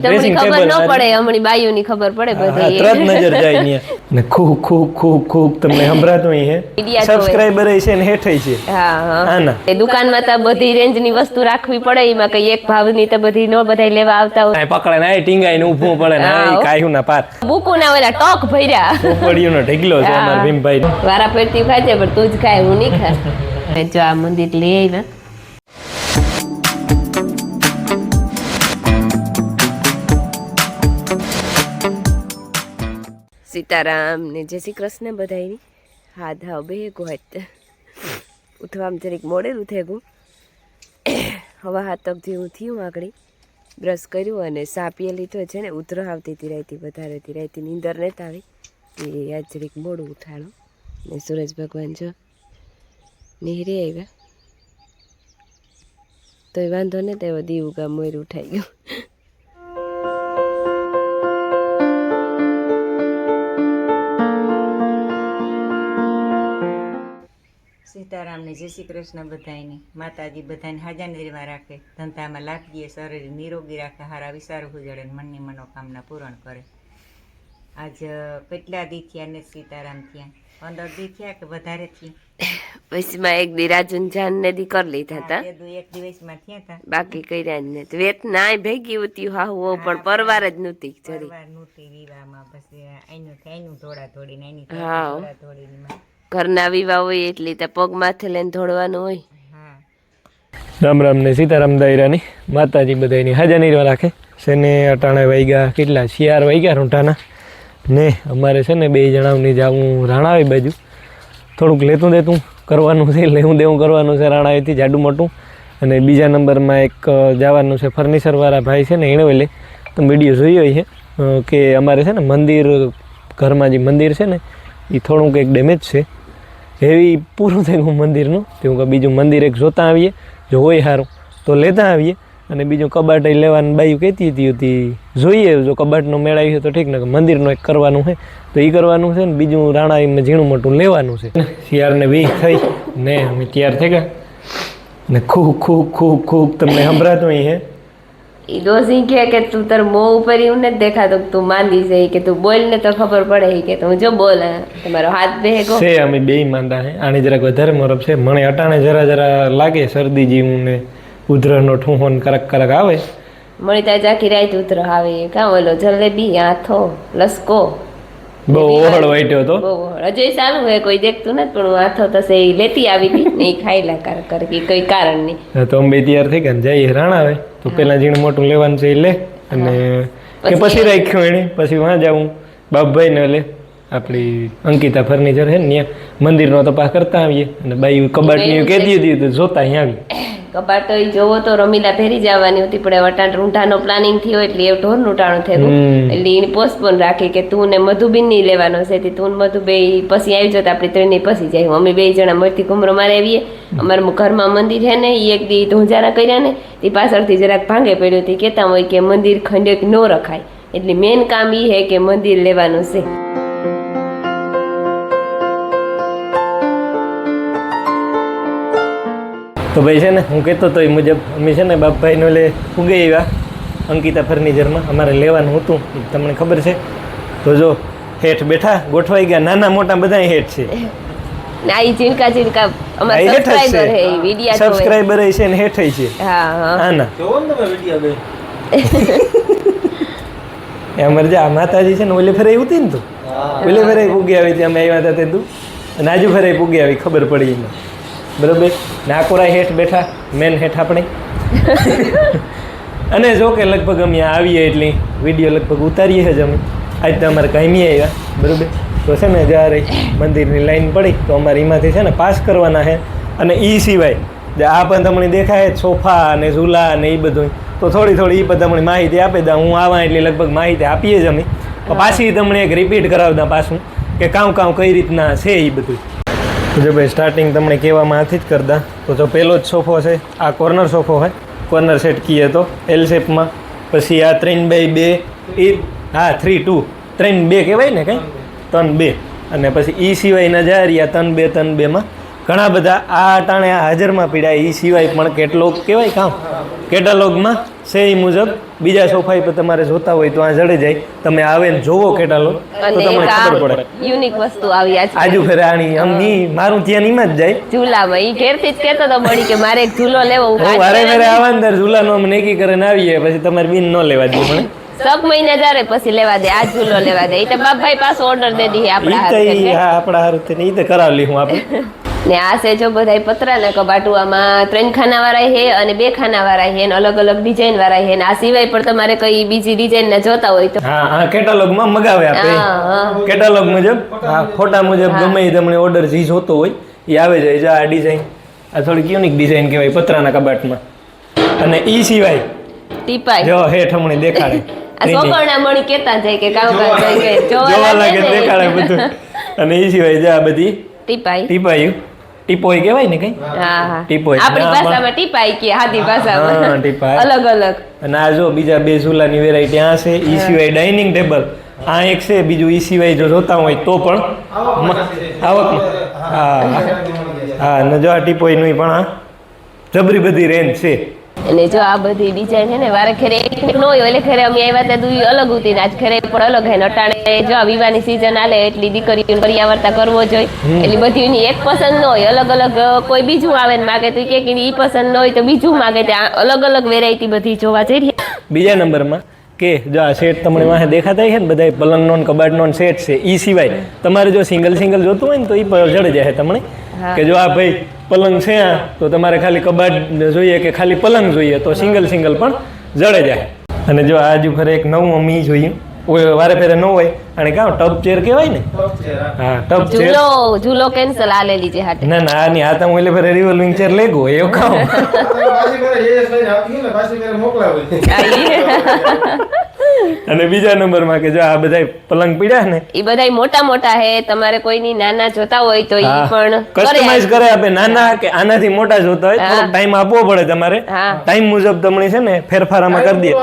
Dressing table ન પડે હમણી બાયુની ખબર પડે બધી તરત નજર જાય ને ને ખૂબ ખૂબ ખૂબ ખૂબ તમને સંભળાતું હે સબસ્ક્રાઇબર છે ને હેઠે છે હા એ દુકાનમાં તો બધી રેન્જની વસ્તુ રાખવી પડે એમાં કઈ એક ભાવની તો બધી નો બધાય લેવા આવતા હોય પકડે ને ટીંગાઈને ઊભું પડે ને કાયું ના પાર બુકુના ઓલા ટોક ભર્યા ચોપડીઓનો ઢગલો છે અમાર ભીમભાઈ વારા ફેરતી ખાય છે પણ તું જ ખાય હું નહીં ખાય જો આ મંદિર લઈ આવ્યા સીતારામ ને જય શ્રી કૃષ્ણ બધાની હા ધા ભેગું હાથ ઉઠવામાં જરીક મોડેલું થયું હવા હાથ તક જેવું થયું આગળ બ્રશ કર્યું અને સા પીએ લીધો છે ને ઉધરો આવતી હતી રાયતી નીંદર નહોતી આવી એ આજ જરીક મોડું ઉઠાડો ને સૂરજ ભગવાન જો નિહરી આવ્યા તો વાંધો ને તેવો દીવું ગામ મોર ઉઠાઈ ગયું સીતારામ ને જય શ્રી કૃષ્ણ બધાને માતાજી બધાને હાજર નિર્વા રાખે ધંધામાં લાગીએ શરીર નિરોગી રાખે હારા વિચારો ઉજળે મનની મનોકામના પૂરણ કરે આજ કેટલા દી થયા ને સીતારામ થયા 15 દી થયા કે વધારે થયા વૈસમાં એક દી રાજુન જાન ને દી કરી લીધા હતા એક દિવસમાં થયા હતા બાકી કર્યા જ ને વેત નાય ભેગી ઉતી હાહુ પણ પરવાર જ નહોતી જરી પરવાર નહોતી વિવામાં પછી આઈનું થોડા થોડીને આઈની થોડા થોડીને ઘરના વિવાહ હોય એટલે તો પગ માથે લઈને ધોડવાનું હોય રામ રામ ને સીતારામ દાયરાની માતાજી બધાની હાજર નિર્વા રાખે છે ને અટાણે વાગ્યા કેટલા 4 વાગ્યા રૂંટાના ને અમારે છે ને 2 જણાવની જાવું રાણાવી બાજુ થોડુંક લેતું દેતું કરવાનું છે લેવું દેવું કરવાનું છે રાણાવીથી જાડું મોટું અને બીજા નંબરમાં એક જવાનું છે ફર્નિચરવાળા ભાઈ છે ને એણે વેલે તો વિડીયો જોયો છે કે અમારે છે ને મંદિર ઘરમાં જે મંદિર છે ને એ થોડુંક એક ડેમેજ છે એવી પૂરું થઈ ગયું મંદિરનું તેવું કે બીજું મંદિર એક જોતા આવીએ જો હોય સારું તો લેતા આવીએ અને બીજું કબાટ લેવાનું બાયું કહેતી હતી જોઈએ જો કબાટનો મેળ આવ્યો તો ઠીક ને મંદિરનું એક કરવાનું છે તો એ કરવાનું છે ને બીજું રાણાઈમાં ઝીણું મોટું લેવાનું છે શિયાળને વીક થઈ ને અમે તૈયાર થઈ ગયા ને ખૂબ ખૂબ ખૂબ ખૂબ તમને સંભળાતું હે ઈ દોસી કે તું તાર મોં ઉપર એવું નથી દેખાતો તું માંદી છે કે તું બોલ ને તો ખબર પડે કે તું જો બોલ તમારો હાથ ભેગો છે અમે બેય માંદા હે આની જરાક વધારે મરબ છે મને અટાણે જરા લાગે શરદી જેવું ને ઉધરનો ઠૂંહો ને કરક કરક આવે મળી તા જાખી રાત ઉધરો આવે કાં ઓલો જલેબી આથો લસકો બહુ ઓહળ વાટ્યો તો બહુ હજુ સારું હે કોઈ દેખતું નથી પણ હું આથો થશે એ લેતી આવી હતી ને એ ખાઈ લા કર કે કોઈ કારણ નહીં તો અમે તૈયાર થઈ ગયા જઈએ રાણાવે તો પેલા ઝીણું મોટું લેવાનું છે એ લે અને કે પછી રાખ્યું એને પછી વાં જાઉં બાપભાઈ ને લે આપણી અંકિતા ફર્નિચર છે ને ત્યાં મંદિરનો તપાસ કરતા આવીએ અને બાઈ કબાટની કહેતી હતી તો જોતા અહીં આવી કબાટ તો જોવો તો રમીલા ફેરી જવાની હતી પણ વટાણ રૂંઢાનો પ્લાનિંગ થયો એટલે એ ઢોરનું ટાણું થયું એટલે એને પોસ્ટપોન રાખી કે તું ને મધુબીન ની લેવાનો છે તું મધુ બે પછી આવી જતા આપણે ત્રણેય પછી જાય અમે 2 જણા મળતી ઘુમરો મારે આવીએ અમારા ઘરમાં મંદિર છે ને એ એક દી ધોંજારા કર્યા ને તે પાછળથી જરાક ભાંગે પડ્યું હતી કહેતા હોય કે મંદિર ખંડેક ન રખાય એટલે મેન કામ એ છે કે મંદિર લેવાનું છે તો ભાઈ છે ને હું કહેતો તો એ મુજબ અમે છે ને બાપભાઈને લે ઉગે આવ્યા અંકિતા ફર્નિચરમાં અમારે લેવાનું હતું તમને ખબર છે તો જો હેઠ બેઠા ગોઠવાઈ ગયા નાના મોટા બધા હેઠ છે નાઈ ચીનકા અમારા સબસ્ક્રાઇબર હે વિડિયો સબસ્ક્રાઇબર છે ને હેઠ છે હા આના જોવો ને તમે વિડિયો બે એ અમાર જે માતાજી છે ને ઓલે ફરે ઉતી ને તું ઓલે ફરે ઉગે આવી હતી અમે આવ્યા હતા તે તું અને આજુ ફરે ઉગે આવી ખબર પડી એમાં બરોબર નાકોરા હેઠ બેઠા મેન હેઠ આપણે અને જો કે લગભગ અમે આવીએ એટલે વિડીયો લગભગ ઉતારીએ જ અમે આજ તો અમારે કાંઈ આવ્યા બરોબર તો છે ને જ્યારે મંદિરની લાઈન પડી તો અમારે એમાંથી છે ને પાસ કરવાના છે અને એ સિવાય જે આ પણ તમને દેખાય સોફા અને ઝૂલા અને એ બધું તો થોડી એ બધા મને માહિતી આપી દઉં હું આવા એટલે લગભગ માહિતી આપીએ જ અમે પાછી તમને એક રિપીટ કરાવતા પાછું કે કામ કઈ રીતના છે એ બધું જો ભાઈ સ્ટાર્ટિંગ તમને કહેવામાં આથી જ કરતા તો જો પહેલો જ સોફો છે આ કોર્નર સોફો હોય કોર્નર સેટ કહીએ તો એલ શેપમાં પછી આ 3x2 એ હા 3-2 3-2 કહેવાય ને કંઈ 3-2 અને પછી એ સિવાયના જારી આ 3-2 માં ઘણા બધા આ અટાણે આ હાજરમાં પીડ્યા એ સિવાય પણ કેટલોગ કહેવાય કામ કેટાલોગમાં છે એ મુજબ બીજા સોફાઈ પર તમારે જોતા હોય તો આ જડે જાય તમે આવે ને જોવો કેટાલોગ તો અને તમને એક ખબર પડે યુનિક વસ્તુ આવી આજુ ફેરે આની મારું ત્યાં નીમાં જ જાય ઝૂલામાં ઈ ઘેરથી જ કહેતો તો મળી કે મારે એક ઝૂલો લેવો હું હું વારે વારે આવા અંદર ઝૂલાનો અમે નક્કી કરીને આવીએ પછી તમારે બિન ન લેવા દે પણ સબ મહિને જારે પછી લેવા દે આ ઝૂલો લેવા દે ઈ તો બાપભાઈ પાછો ઓર્ડર દે દી આપણા ઈ તો હાથે હા આપણા હારું ઈ તો કરાવલી હું આપણે ને આ છે જો બધાય પતરાના કબાટુ આમાં 3 ખાના વાળા છે અને 2 ખાના વાળા છે અને અલગ અલગ ડિઝાઇન વાળા છે અને આ સિવાય પણ તમારે કઈ બીજી ડિઝાઇન ના જોતા હોય તો હા હા કેટાલોગમાં મગાવે આપણે કેટાલોગ મુજબ હા ફોટા મુજબ ગમે એ તમને ઓર્ડર જે જોતો હોય એ આવે જાય જો આ ડિઝાઇન આ થોડીક યુનિક ડિઝાઇન કહેવાય પતરાના કબાટમાં અને ઈ સિવાય ટીપાઈ જો હેઠ હમણે દેખાડે આ સોકરણા મણી કેતા જાય કે કામ જાય કે જોવા લાગે દેખાડે બધું અને ઈ સિવાય જો આ બધી ટીપાઈ ટીપાયું ટીપોય કહેવાય ને કઈ હા હા ટીપોય આપણી ભાષામાં ટીપાઈ કે હાદી હા ભાષામાં ટીપાય અલગ અલગ અને આ જો બીજા 2 ઝૂલાની વેરાયટી આ છે ઈ સિવાય ડાઇનિંગ ટેબલ આ એક છે બીજું ઈ સિવાય જો જોતા હોય તો પણ આવકમાં હા હા અને જો આ ટીપોયનું પણ આ જબરી બધી રેન્જ છે અને જો આ બધી ડિઝાઇન છે ને વારે ખેરે એક ન હોય એટલે ખેરે અમે આવ્યા ત્યાં દુઈ અલગ હતી ને આજ ખેરે પણ અલગ હે અટાણે જો આ વિવાહની સીઝન આલે એટલી દીકરીઓને કરિયાવર્તા કરવો જોઈએ એટલે બધી એની એક પસંદ ન હોય અલગ અલગ કોઈ બીજું આવે ને માગે તો કે ઈ પસંદ ન હોય તો બીજું માગે ત્યાં અલગ અલગ વેરાયટી બધી જોવા જઈ રહી બીજા નંબરમાં કે જો આ સેટ તમને વાહે દેખાતા છે ને બધા પલંગનો ને કબાટનો સેટ છે ઈ સિવાય તમારે જો સિંગલ જોતું હોય ને તો ઈ પર જડે જાય તમને કે જો આ ભાઈ પલંગ છે આ તો તમારે ખાલી કબાટ જોઈએ કે ખાલી પલંગ જોઈએ તો સિંગલ પણ જડે જાય અને જો આજુ ફરે એક નવું અમી જોઈએ વારે ફેરે ન હોય અને કાં ટબ ચેર કહેવાય ને હા ટબ ચેર ઝૂલો કેન્સલ આલેલી છે હાટે ના ના આની હાથ હું એટલે ફરે રિવોલ્વિંગ ચેર લેગો એવું કામ અને બીજા નંબરમાં કે જો આ બધા પલંગ પીડ્યા ને ઈ બધાય મોટા મોટા હે તમારે કોઈની નાના જોતા હોય તો ઈ પણ કસ્ટમાઇઝ કરે આપે નાના કે આનાથી મોટા જોતા હોય થોડો ટાઈમ આપવો પડે તમારે ટાઈમ મુજબ તમને છે ને ફેરફાર આમાં કરી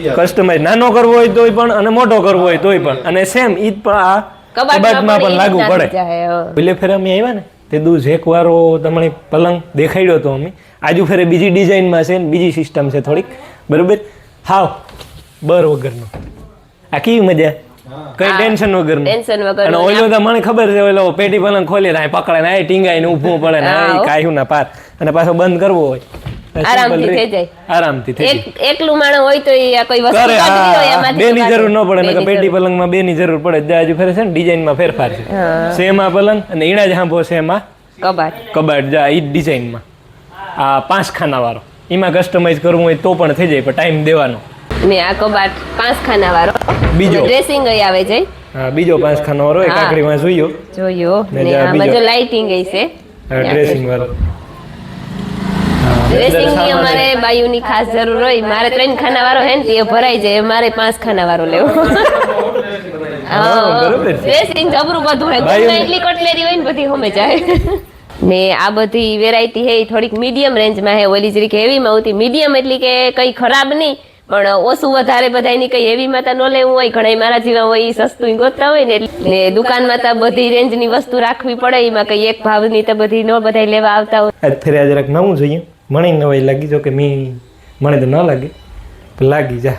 દે કસ્ટમાઇઝ નાનો કરવો હોય તોય પણ અને મોટો કરવો હોય તોય પણ અને સેમ ઈ પણ આ કબાટમાં પણ લાગુ પડે પેલે ફેર અમે આવ્યા ને તે દુ ઝેક વાળો તમને પલંગ દેખાડ્યો તો અમે આજુ ફેરે બીજી ડિઝાઇનમાં છે ને બીજી સિસ્ટમ છે થોડીક બરોબર હાવ બર વગરનો આ કેવી મજા કઈ ટેન્શન વગરનું અને ઓલો તો મને ખબર છે ઓલો પેટી પલંગ ખોલી ને પકડે ને ટીંગાઈ ને ઊભું પડે ને કાયું ના પાર અને પાછો બંધ કરવો હોય આરામથી થઈ જાય આરામથી થઈ જાય એકલું માણસ હોય તો ઈ કોઈ વસ્તુ કાઢવી હોય એમાંથી બે ની જરૂર ન પડે ને પેટી પલંગમાં બે ની જરૂર પડે હજુ ફેરે છે ને ડિઝાઇનમાં ફેરફાર છે સેમ આ પલંગ અને ઈણા જ હાંભો છે એમાં કબાટ જા ઈ ડિઝાઇનમાં આ 5 ખાના વાળો એમાં કસ્ટમાઇઝ કરવું હોય તો પણ થઈ જાય પણ ટાઈમ દેવાનો ને આ કબાટ 5 ખાના વાળો બીજો ડ્રેસિંગ આવે છે હા બીજો 5 ખાના વાળો એક આકડીમાં જોયો ને આમાં જો લાઇટિંગ છે ડ્રેસિંગ વાળો ડ્રેસિંગ ની અમારે બાયુની ખાસ જરૂર હોય મારે 3 ખાના વાળો હે ને તે ભરાઈ જાય મારે 5 ખાના વાળો લેવો ડ્રેસિંગ જબરું બધું હે ગમે એટલી કટલેરી હોય ને બધી હમે જાય ને આ બધી વેરાયટી હે થોડીક મીડિયમ રેન્જમાં હે ઓલી જરીક હેવીમાં હોતી મીડિયમ એટલે કે કઈ ખરાબ નહીં પણ ઓછું વધારે બધાની કઈ હેવીમાં તો ન લેવું હોય ઘણા મારા જેવા હોય એ સસ્તું ગોતતા હોય ને દુકાનમાં તો બધી રેન્જની વસ્તુ રાખવી પડે એમાં કઈ એક ભાવની તો બધી ન બધા લેવા આવતા હોય આજ ફેરે આ જરાક નવું જોઈએ મને નવાઈ લાગી જો કે મને તો ન લાગે લાગી જા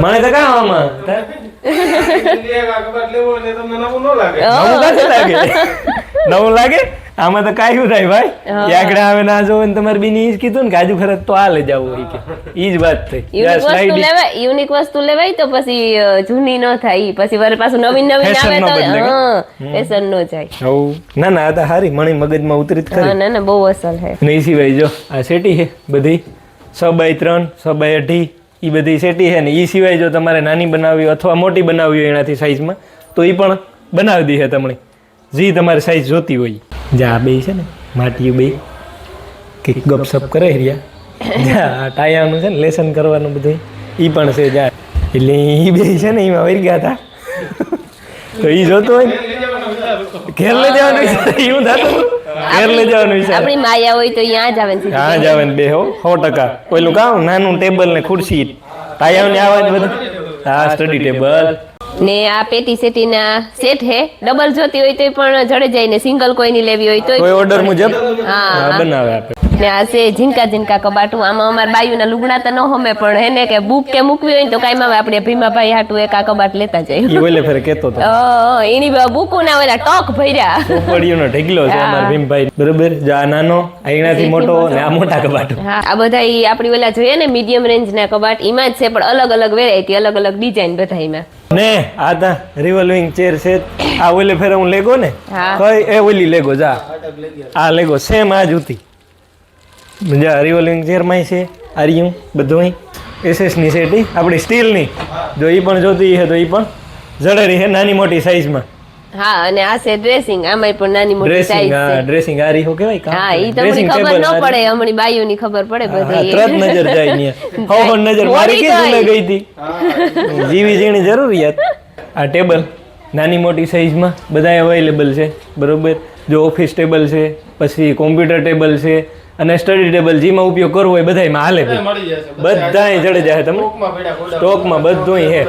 મને તો કામ આમાં નવું લાગે આમાં તો કાયું થાય ભાઈ આગળ આવે ના જો તમારે બીની ઈ જ કીધું ને કે આજુ ફરક તો આ લઈ જવું હોય કે ઈ જ વાત થઈ યુનિક વસ્તુ લેવાય તો પછી જૂની ન થાય પછી વાર પાછું નવીન આવે તો ફેશન ન જાય ના ના આ તો હારી મણી મગજમાં ઉતરી જ ખરી ના ના બહુ અસલ છે ને ઈ સિવાય જો આ સેટી છે બધી 6x3 6x8 ઈ બધી સેટી છે ને ઈ સિવાય જો તમારે નાની બનાવવી અથવા મોટી બનાવવી હોય એનાથી સાઈઝમાં તો ઈ પણ બનાવી દી છે તમને જે તમારે સાઈઝ જોતી હોય જા બે છે ને માટીયું બે કે ગપસપ કરે રહ્યા જા ટાયાનું છે ને લેસન કરવાનું બધું ઈ પણ છે જા એટલે ઈ બે છે ને એમાં વરી ગયા હતા તો ઈ જોતો હોય ઘેર લઈ જવાનું એવું થતું ઘેર લઈ જવાનું છે આપણી માયા હોય તો ત્યાં જ આવે ને ત્યાં જ આવે ને બે 100% પેલું કામ નાનું ટેબલ ને ખુરશી ટાયાની આવાજ બધું હા સ્ટડી ટેબલ ને આ પેટી સેટીના સેટ હે ડબલ જોતી હોય તો પણ જડે જાય ને સિંગલ કોઈની લેવી હોય તો કોઈ ઓર્ડર મુજબ હા બનાવે આપે. ને આ છે ઝીંકા કબાટું આમાં અમારા બાયુના લુગડા તો ન હમે પણ હેને કે બુક કે મૂકવી હોય ને તો કાંઈમાં આપણે ભીમાભાઈ હાટું એક આ કબાટ લેતા જઈએ ઈ ઓલે ફેરે કેતો તો એની બુકો ના ઓલા ટોક ભર્યા ચોપડીઓનો ઢગલો છે અમાર ભીમભાઈ બરોબર. જા નાનો અહીંયાથી મોટો ને આ મોટા કબાટ. હા આ બધા ઈ આપણી ઓલા જોઈએ ને મીડિયમ રેન્જ ના કબાટ એમાં જ છે પણ અલગ અલગ વેરાયટી અલગ અલગ ડિઝાઇન બધા એમાં ને આ તા રિવોલ્વિંગ ચેર છે આ ઓલે ફેરે હું લેગો ને હા. કઈ એ ઓલી લેગો જા આ લેગો સેમ આ જ હતી જા રિવોલ્વિંગ ચેર માં છે આર્યું બધું એસએસ ની સેટ આપણી સ્ટીલ ની જો ઈ પણ જોતી છે તો ઈ પણ જડેરી છે નાની મોટી સાઈઝ માં. હા અને આ છે ડ્રેસિંગ આમાં પણ નાની મોટી ડ્રેસિંગ સાઈઝ હા છે ડ્રેસિંગ આ રીહો કહેવાય કામ હા ઈ તમને ખબર ન પડે હમણી બાયુની ખબર પડે બધી ત્રણ નજર જાય ને હો નજર મારી કે ભૂલે ગઈ હતી જીવી જીણી જરૂરિયાત. આ ટેબલ નાની મોટી સાઈઝમાં બધા અવેલેબલ છે બરોબર. જો ઓફિસ ટેબલ છે પછી કોમ્પ્યુટર ટેબલ છે અને સ્ટડી ટેબલ જેમાં ઉપયોગ કરવો હોય બધાયમાં હાલે બધાય જડે જાય તમને સ્ટોકમાં બધું છે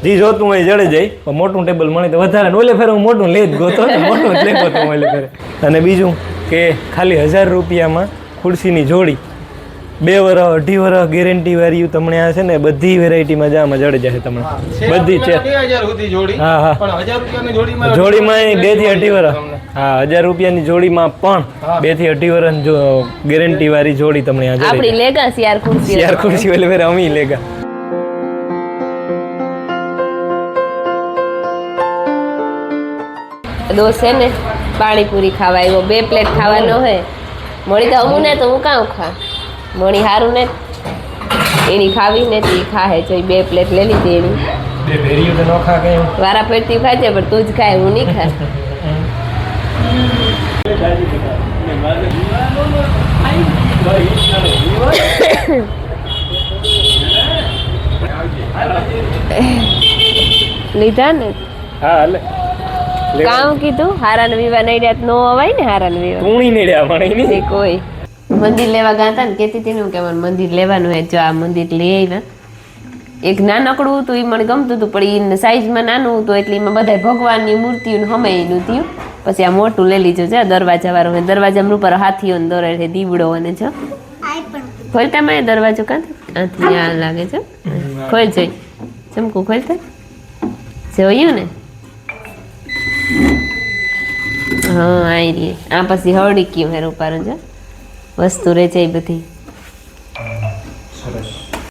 જે જોતું હોય જડે જાય પણ મોટું ટેબલ મળે તો વધારે ને ઓલે ફેરે હું મોટું લે જ ગોતો ને મોટું જ લે ગોતો ઓલે ફેરે. અને બીજું કે ખાલી 1000 રૂપિયામાં ખુરશીની જોડી 2 વર્ષ 2.5 વર્ષ ગેરંટી વાળી તમને આ છે ને બધી વેરાયટીમાં જામાં જડે જાય તમને બધી છે. હા હા જોડીમાં 2 થી 2.5 વર્ષ હા 1000 રૂપિયાની જોડીમાં પણ 2 થી 2.5 વર્ષ જો ગેરંટી વાળી જોડી તમને આ જડે આપણી લેગા શિયાર ખુરશી ઓલે ફેરે અમી લેગા. દોસ્ત છે ને પાણીપુરી ખાવા આવ્યો 2 પ્લેટ ખાવાનો હોય મળી તો અમું ને તો હું કાં ખા મણી હારું ને એની ખાવી ને તી ખાહે જો 2 પ્લેટ લઈ લીધી એની બે ભેરિયું તો ન ખા કે વારા ફેરતી ખાજે પણ તું જ ખાય હું નહીં ખા લીધા ને હા હાલે કામ કીધું હારાને વિવાહ નહીં રહ્યા નો અવાય ને હારાને વિવાહ ટૂણી નેડ્યા પણ એની કોઈ મંદિર લેવા ગયા હતા ને કહેતી હતી ને કે મને મંદિર લેવાનું હોય જો આ મંદિર લઈ આવ્યા એક નાનકડું હતું એ મને ગમતું હતું પણ એ સાઈઝમાં નાનું હતું એટલે એમાં બધા ભગવાનની મૂર્તિઓ હમેયનું થયું પછી આ મોટું લઈ લીધું છે દરવાજા વાળું દરવાજા ઉપર હાથીઓ દોરે છે દીવડો અને જો ખોલતા માં દરવાજો ક્યાંથી આ લાગે છે ખોલ જોઈ ચમકું ખોલતા જોયું ને હા આવી રહી આ પછી હળી ક્યું હેર ઉપર જો વસ્તુ રે છે એ બધી સરસ